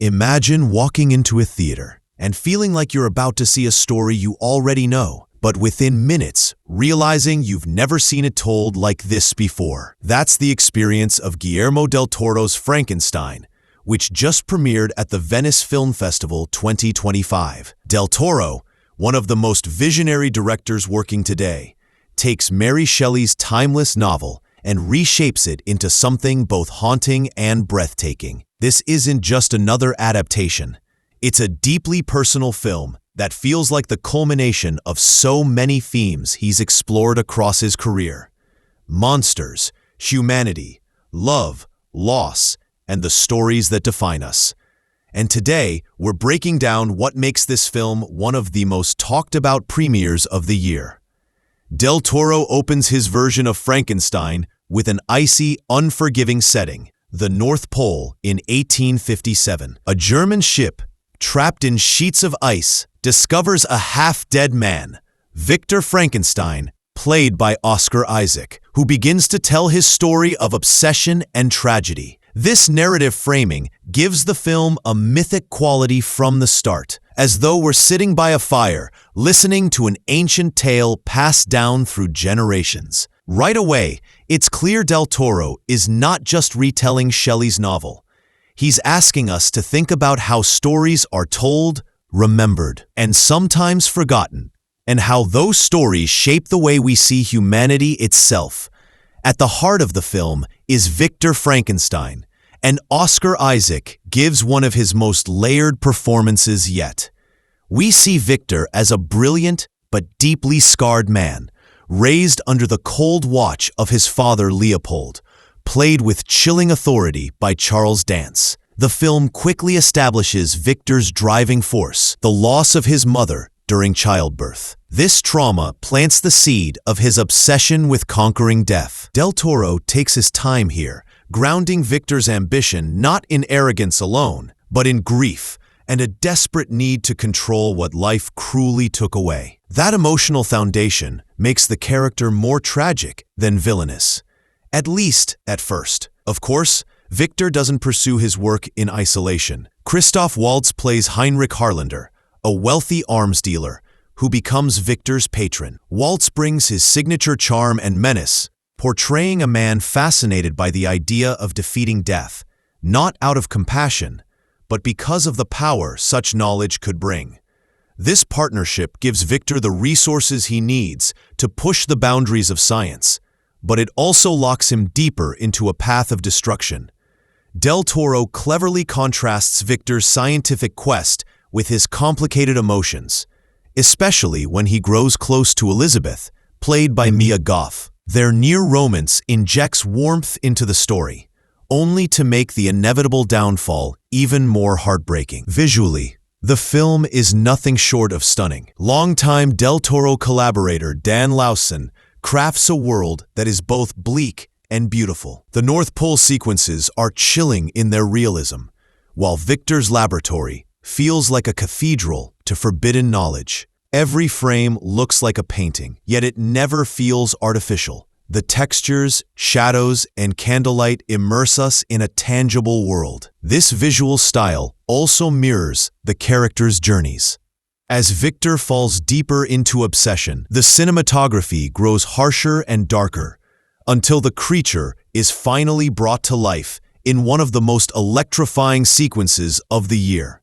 Imagine walking into a theater and feeling like you're about to see a story you already know, but within minutes, realizing you've never seen it told like this before. That's the experience of Guillermo del Toro's Frankenstein, which just premiered at the Venice Film Festival 2025. Del Toro, one of the most visionary directors working today, takes Mary Shelley's timeless novel and reshapes it into something both haunting and breathtaking. This isn't just another adaptation. It's a deeply personal film that feels like the culmination of so many themes he's explored across his career. Monsters, humanity, love, loss, and the stories that define us. And today, we're breaking down what makes this film one of the most talked about premieres of the year. Del Toro opens his version of Frankenstein with an icy, unforgiving setting, the North Pole in 1857. A German ship, trapped in sheets of ice, discovers a half-dead man, Victor Frankenstein, played by Oscar Isaac, who begins to tell his story of obsession and tragedy. This narrative framing gives the film a mythic quality from the start, as though we're sitting by a fire, listening to an ancient tale passed down through generations. Right away, it's clear Del Toro is not just retelling Shelley's novel. He's asking us to think about how stories are told, remembered, and sometimes forgotten, and how those stories shape the way we see humanity itself. At the heart of the film is Victor Frankenstein, and Oscar Isaac gives one of his most layered performances yet. We see Victor as a brilliant but deeply scarred man, raised under the cold watch of his father Leopold, played with chilling authority by Charles Dance. The film quickly establishes Victor's driving force, the loss of his mother during childbirth. This trauma plants the seed of his obsession with conquering death. Del Toro takes his time here, grounding Victor's ambition not in arrogance alone, but in grief and a desperate need to control what life cruelly took away. That emotional foundation makes the character more tragic than villainous, at least at first. Of course, Victor doesn't pursue his work in isolation. Christoph Waltz plays Heinrich Harlander, a wealthy arms dealer who becomes Victor's patron. Waltz brings his signature charm and menace, portraying a man fascinated by the idea of defeating death, not out of compassion, but because of the power such knowledge could bring. This partnership gives Victor the resources he needs to push the boundaries of science, but it also locks him deeper into a path of destruction. Del Toro cleverly contrasts Victor's scientific quest with his complicated emotions, especially when he grows close to Elizabeth, played by Mia Goth. Their near romance injects warmth into the story, only to make the inevitable downfall even more heartbreaking. Visually, the film is nothing short of stunning. Longtime Del Toro collaborator Dan Lawson crafts a world that is both bleak and beautiful. The North Pole sequences are chilling in their realism, while Victor's laboratory feels like a cathedral to forbidden knowledge. Every frame looks like a painting, yet it never feels artificial. The textures, shadows, and candlelight immerse us in a tangible world. This visual style also mirrors the characters' journeys. As Victor falls deeper into obsession, the cinematography grows harsher and darker, until the creature is finally brought to life in one of the most electrifying sequences of the year.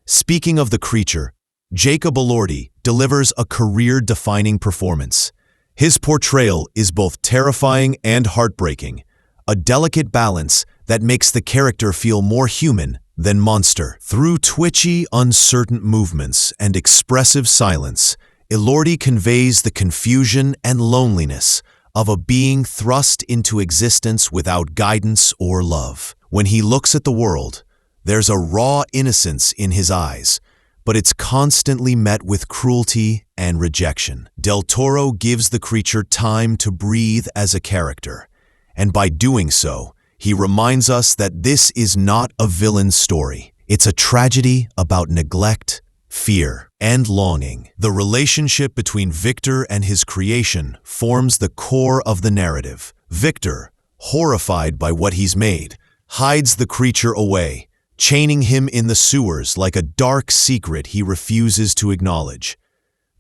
Speaking of the creature, Jacob Elordi delivers a career-defining performance. His portrayal is both terrifying and heartbreaking, a delicate balance that makes the character feel more human than monster. Through twitchy, uncertain movements and expressive silence, Elordi conveys the confusion and loneliness of a being thrust into existence without guidance or love. When he looks at the world, there's a raw innocence in his eyes, but it's constantly met with cruelty and rejection. Del Toro gives the creature time to breathe as a character, and by doing so, he reminds us that this is not a villain's story. It's a tragedy about neglect, fear, and longing. The relationship between Victor and his creation forms the core of the narrative. Victor, horrified by what he's made, hides the creature away, chaining him in the sewers like a dark secret he refuses to acknowledge.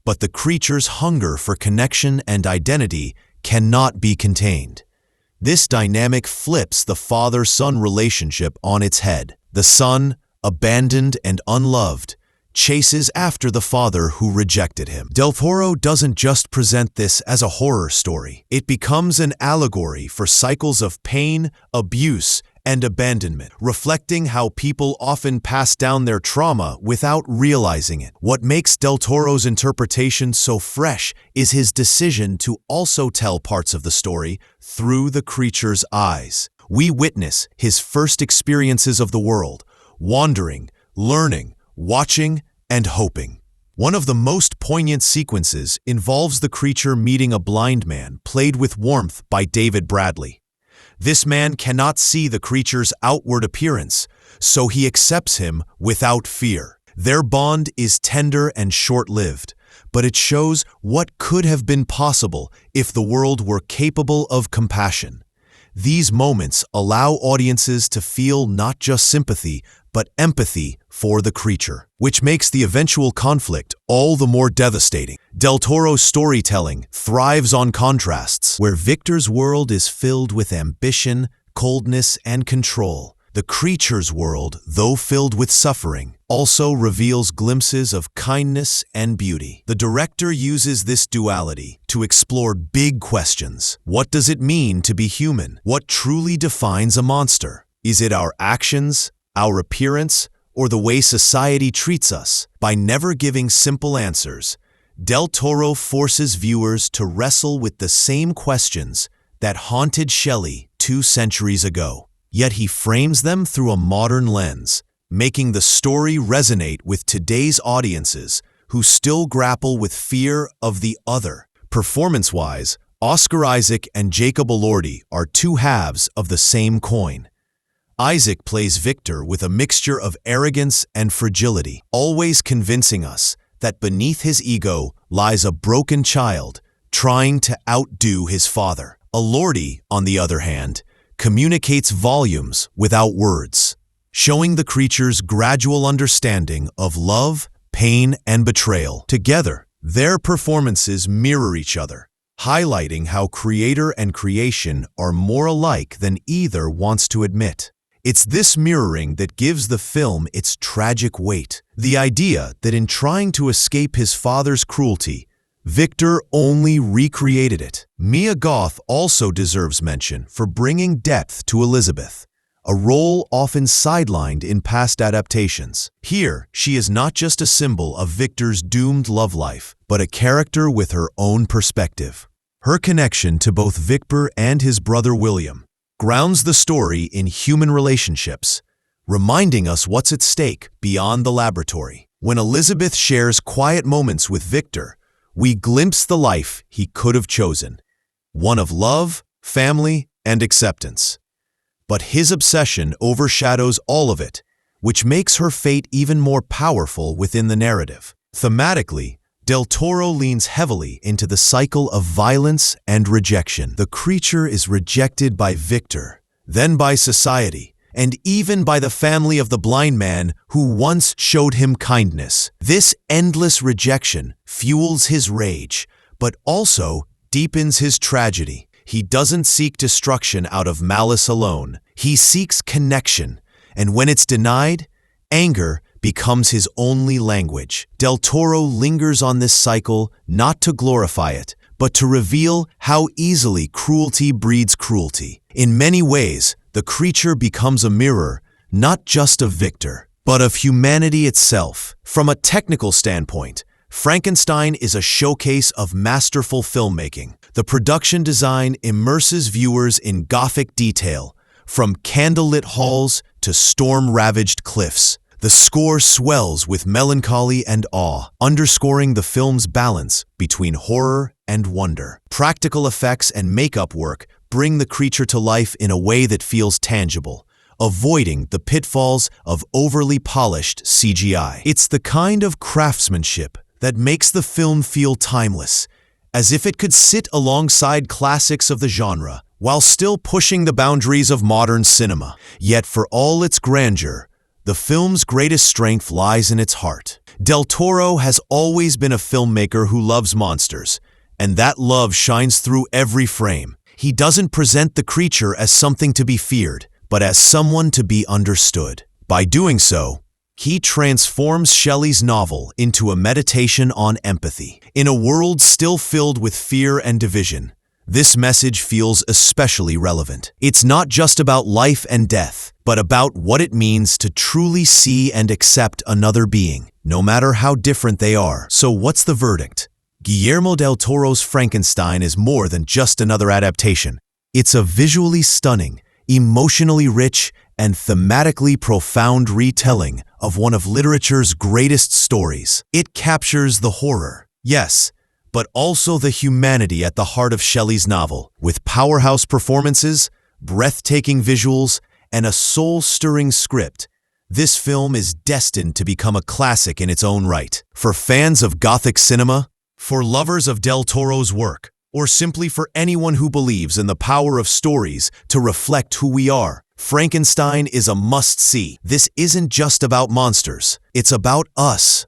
But the creature's hunger for connection and identity cannot be contained. This dynamic flips the father-son relationship on its head. The son, abandoned and unloved, chases after the father who rejected him. Del Toro doesn't just present this as a horror story. It becomes an allegory for cycles of pain, abuse, and abandonment, reflecting how people often pass down their trauma without realizing it. What makes Del Toro's interpretation so fresh is his decision to also tell parts of the story through the creature's eyes. We witness his first experiences of the world, wandering, learning, watching, and hoping. One of the most poignant sequences involves the creature meeting a blind man, played with warmth by David Bradley. This man cannot see the creature's outward appearance, so he accepts him without fear. Their bond is tender and short-lived, but it shows what could have been possible if the world were capable of compassion. These moments allow audiences to feel not just sympathy, but empathy for the creature, which makes the eventual conflict all the more devastating. Del Toro's storytelling thrives on contrasts, where Victor's world is filled with ambition, coldness, and control. The creature's world, though filled with suffering, also reveals glimpses of kindness and beauty. The director uses this duality to explore big questions. What does it mean to be human? What truly defines a monster? Is it our actions, our appearance, or the way society treats us? By never giving simple answers, Del Toro forces viewers to wrestle with the same questions that haunted Shelley 2 centuries ago. Yet he frames them through a modern lens, making the story resonate with today's audiences who still grapple with fear of the other. Performance-wise, Oscar Isaac and Jacob Elordi are two halves of the same coin. Isaac plays Victor with a mixture of arrogance and fragility, always convincing us that beneath his ego lies a broken child trying to outdo his father. Elordi, on the other hand, communicates volumes without words, showing the creature's gradual understanding of love, pain, and betrayal. Together, their performances mirror each other, highlighting how creator and creation are more alike than either wants to admit. It's this mirroring that gives the film its tragic weight. The idea that in trying to escape his father's cruelty, Victor only recreated it. Mia Goth also deserves mention for bringing depth to Elizabeth, a role often sidelined in past adaptations. Here, she is not just a symbol of Victor's doomed love life, but a character with her own perspective. Her connection to both Victor and his brother William grounds the story in human relationships, reminding us what's at stake beyond the laboratory. When Elizabeth shares quiet moments with Victor, we glimpse the life he could have chosen, one of love, family, and acceptance. But his obsession overshadows all of it, which makes her fate even more powerful within the narrative. Thematically, Del Toro leans heavily into the cycle of violence and rejection. The creature is rejected by Victor, then by society, and even by the family of the blind man who once showed him kindness. This endless rejection fuels his rage, but also deepens his tragedy. He doesn't seek destruction out of malice alone. He seeks connection, and when it's denied, anger becomes his only language. Del Toro lingers on this cycle not to glorify it, but to reveal how easily cruelty breeds cruelty. In many ways, the creature becomes a mirror, not just of Victor, but of humanity itself. From a technical standpoint, Frankenstein is a showcase of masterful filmmaking. The production design immerses viewers in Gothic detail, from candlelit halls to storm-ravaged cliffs. The score swells with melancholy and awe, underscoring the film's balance between horror and wonder. Practical effects and makeup work bring the creature to life in a way that feels tangible, avoiding the pitfalls of overly polished CGI. It's the kind of craftsmanship that makes the film feel timeless, as if it could sit alongside classics of the genre, while still pushing the boundaries of modern cinema. Yet for all its grandeur, The film's greatest strength lies in its heart. Del Toro has always been a filmmaker who loves monsters, and that love shines through every frame. He doesn't present the creature as something to be feared, but as someone to be understood. By doing so, he transforms Shelley's novel into a meditation on empathy. In a world still filled with fear and division, this message feels especially relevant. It's not just about life and death, but about what it means to truly see and accept another being, no matter how different they are. So what's the verdict? Guillermo del Toro's Frankenstein is more than just another adaptation. It's a visually stunning, emotionally rich, and thematically profound retelling of one of literature's greatest stories. It captures the horror, yes, but also the humanity at the heart of Shelley's novel. With powerhouse performances, breathtaking visuals, and a soul-stirring script, this film is destined to become a classic in its own right. For fans of Gothic cinema, for lovers of Del Toro's work, or simply for anyone who believes in the power of stories to reflect who we are, Frankenstein is a must-see. This isn't just about monsters. It's about us,